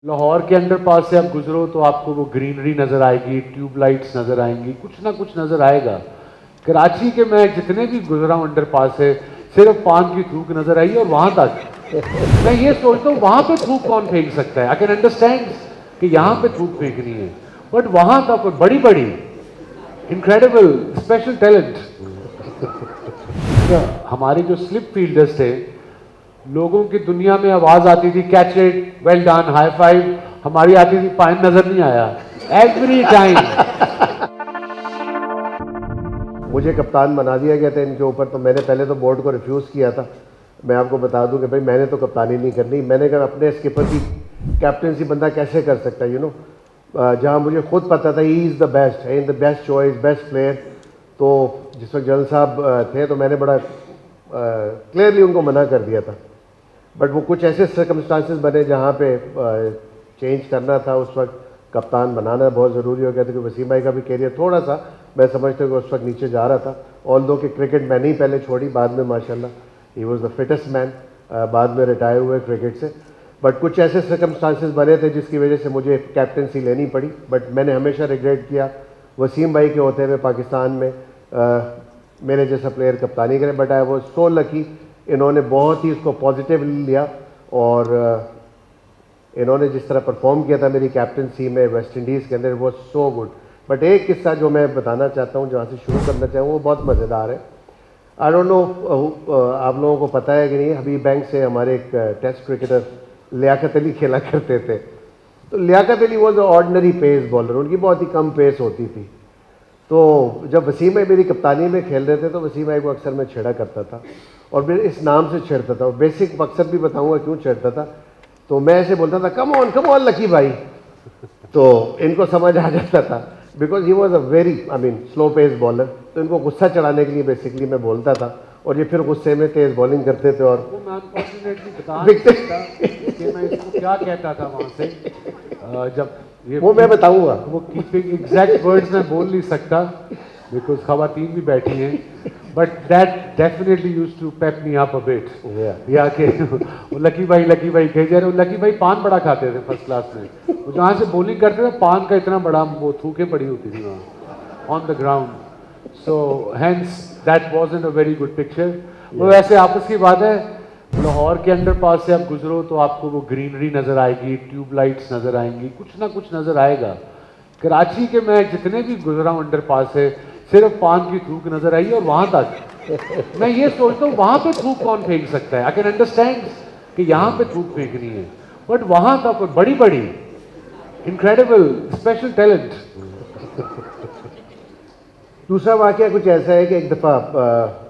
लाहौर के अंडरपास से आप गुजरो तो आपको वो ग्रीनरी नज़र आएगी, ट्यूबलाइट्स नज़र आएंगी, कुछ ना कुछ नज़र आएगा। कराची के मैं जितने भी गुजरा हूँ अंडरपास से, सिर्फ पान की थूक नज़र आई और वहाँ तक मैं ये सोचता हूँ वहाँ पे थूक कौन फेंक सकता है। आई कैन अंडरस्टैंड कि यहाँ पे थूक फेंकनी है, बट वहाँ तक बड़ी बड़ी इनक्रेडिबल स्पेशल टैलेंट। हमारे जो स्लिप फील्डर्स थे, लोगों की दुनिया में आवाज आती थी catch it, well done, high five, हमारी आती थी पाइन नजर नहीं आया, एवरी टाइम। मुझे कप्तान बना दिया गया था इनके ऊपर, तो मैंने पहले तो बोर्ड को रिफ्यूज़ किया था। मैं आपको बता दूं कि भाई मैंने तो कप्तानी नहीं करनी। मैंने कहा अपने स्किपर की कैप्टनसी बंदा कैसे कर सकता है, जहां मुझे खुद पता था he is the best, in the best choice, best player. तो जिस वक्त जनरल साहब थे तो मैंने बड़ा क्लियरली उनको मना कर दिया था। बट वो कुछ ऐसे सर्कमस्टांसेस बने जहाँ पे चेंज करना था। उस वक्त कप्तान बनाना बहुत ज़रूरी हो गया था, क्योंकि वसीम भाई का भी कैरियर थोड़ा सा मैं समझता हूँ कि उस वक्त नीचे जा रहा था। ऑल दो कि क्रिकेट मैंने ही पहले छोड़ी, बाद में माशाल्लाह he was the fittest man, बाद में रिटायर हुए क्रिकेट से। बट कुछ ऐसे सर्कमस्टांसेस बने थे जिसकी वजह से मुझे कैप्टनसी लेनी पड़ी। बट मैंने हमेशा रिग्रेट किया वसीम भाई के होते हुए पाकिस्तान में मेरे जैसा प्लेयर कप्तानी करे। But I was so lucky, इन्होंने बहुत ही उसको पॉजिटिवली लिया और इन्होंने जिस तरह परफॉर्म किया था मेरी कैप्टनसी में वेस्ट इंडीज़ के अंदर, वो सो गुड। बट एक किस्सा जो मैं बताना चाहता हूँ, जहाँ से शुरू करना चाहूँ, वो बहुत मज़ेदार है। आई डोंट नो आप लोगों को पता है कि नहीं, हबीब बैंक से हमारे एक टेस्ट क्रिकेटर लियाकत अली खेला करते थे। तो Liaquat Ali was ordinary pace bowler, उनकी बहुत ही कम पेस होती थी। तो जब वसीम भाई मेरी कप्तानी में खेल रहे थे तो वसीम भाई को अक्सर मैं छेड़ा करता था, और फिर इस नाम से छेड़ता था। बेसिक मकसद भी बताऊंगा क्यों छेड़ता था। तो मैं ऐसे बोलता था कम ऑन लकी भाई, तो इनको समझ आ जाता था, because he was a very slow pace bowler. तो इनको गुस्सा चढ़ाने के लिए बेसिकली मैं बोलता था, और ये फिर गुस्से में तेज बॉलिंग करते थे। और वो मैं अनफॉर्चुनेटली बता नहीं सकता कि मैं इसको क्या कहता था वहां से। जब ये वो मैं बताऊंगा। वो कीपिंग एग्जैक्ट वर्ड्स मैं बोल नहीं सकता बिकॉज खवातीन भी बैठी हैं, but that definitely used to pep me up a bit. या कि वो लकी भाई कह जा रहे, लकी भाई पान बड़ा खाते थे फर्स्ट क्लास में। वो जहाँ से बॉलिंग करते थे पान का इतना बड़ा वो थूके पड़ी होती थी वहाँ on the ground. So hence that wasn't a very good picture. वो वैसे आपस की बात है, लाहौर के अंडरपास से आप गुजरो तो आपको वो ग्रीनरी नज़र आएगी, ट्यूबलाइट्स नज़र आएंगी, कुछ ना कुछ नज़र आएगा। कराची के मैं जितने भी गुजरा हूँ अंडरपास से, सिर्फ पान की थूक नज़र आई और वहाँ तक मैं ये सोचता हूँ वहाँ पे थूक कौन फेंक सकता है। आई कैन अंडरस्टैंड कि यहाँ पे थूक फेंकनी है, बट वहाँ तक बड़ी बड़ी इनक्रेडिबल स्पेशल टैलेंट। दूसरा वाक़या कुछ ऐसा है कि एक दफ़ा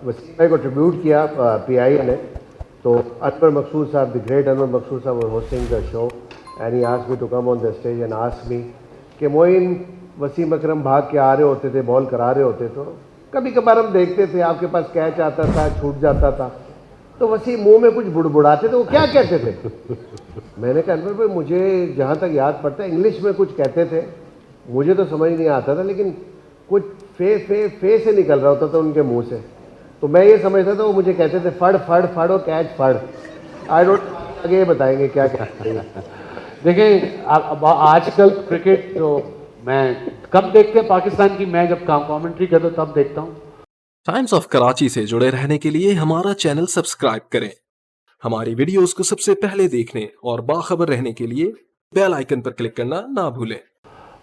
वसीम भाई को ट्रिब्यूट किया पीआई ने। तो अनवर मकसूद साहब, the great Anwar Maqsood sahab, were hosting the show and he asked me to come on the stage and asked me कि मोइन, वसीम अकरम भाग के आ रहे होते थे, बॉल करा रहे होते, तो कभी कभार हम देखते थे आपके पास कैच आता था, छूट जाता था, तो वसीम मुंह में कुछ बुड़बुड़ाते थे, वो क्या कहते थे? मैंने कहा अनवर भाई, मुझे जहाँ तक याद पड़ता है इंग्लिश में कुछ कहते थे, मुझे तो समझ नहीं आता था, लेकिन कुछ फे से निकल रहा होता था उनके मुंह से। तो मैं ये समझता था वो मुझे कहते थे फड़ फड़ फड़ और कैच फड़। आई डोंट, आगे बताएंगे क्या कहते हैं। देखिए आजकल क्रिकेट तो मैं कब देखते हैं पाकिस्तान की, मैं जब कमेंट्री करता हूँ तब देखता हूँ। टाइम्स ऑफ कराची से जुड़े रहने के लिए हमारा चैनल सब्सक्राइब करें। हमारी वीडियोस को सबसे पहले देखने और बाखबर रहने के लिए बेल आइकन पर क्लिक करना ना भूलें।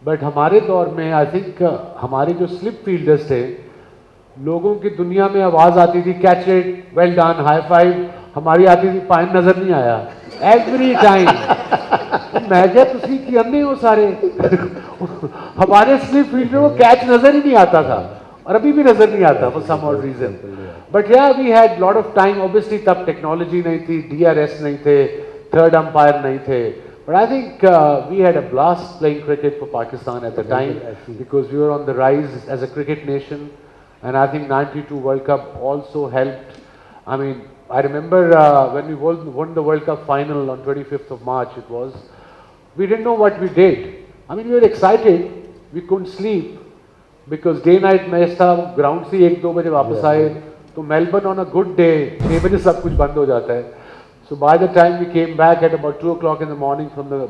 बट हमारे दौर में आई थिंक हमारे जो स्लिप फील्डर्स थे, लोगों की दुनिया में आवाज आती थी catch it, well done, high five, हमारी आती थी पाइन नजर नहीं आया, एवरी टाइम। मैं क्या तुसी की अन्ने हो सारे हमारे स्लिप फील्डर को कैच नजर ही नहीं आता था, और अभी भी नजर नहीं आता for some odd reason. But yeah we had lot of time, obviously तब टेक्नोलॉजी नहीं थी, डीआरएस नहीं थे, थर्ड अंपायर नहीं थे। But I think we had a blast playing cricket for Pakistan at the time because we were on the rise as a cricket nation, and I think '92 World Cup also helped. I mean, I remember when we won the World Cup final on 25th of March. It was, we didn't know what we did. I mean, we were excited. We couldn't sleep because day-night match था, ground से 1-2 बजे वापस आए, तो Melbourne on a good day 6 बजे सब कुछ बंद हो जाता है. So by the time we came back at about 2 o'clock in the morning from the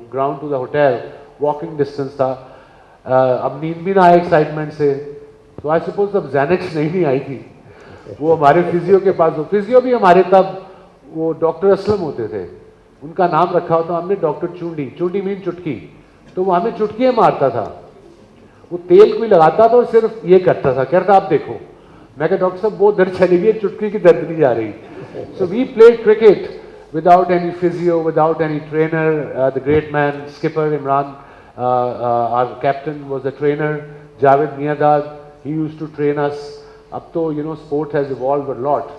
ground to the hotel, walking distance था, अब नींद भी ना आए एक्साइटमेंट से, तो आई सपोज तब Xanax नहीं आई थी, वो हमारे फिजियो के पास, फिजियो भी हमारे तब वो डॉक्टर असलम होते थे, उनका नाम रखा होता हमने डॉक्टर चुंडी, चुंडी मीन चुटकी, तो वो हमें चुटकियाँ मारता था, वो तेल कोई लगाता था और सिर्फ ये करता था, कहता आप देखो, मैं कहा डॉक्टर साहब वो दर्द चली गई, चुटकी की दर्द नहीं जा रही. So we played cricket without any physio, without any trainer. The great man, skipper Imran, our captain was a trainer. Javed Miadad, he used to train us. Up to, sport has evolved a lot.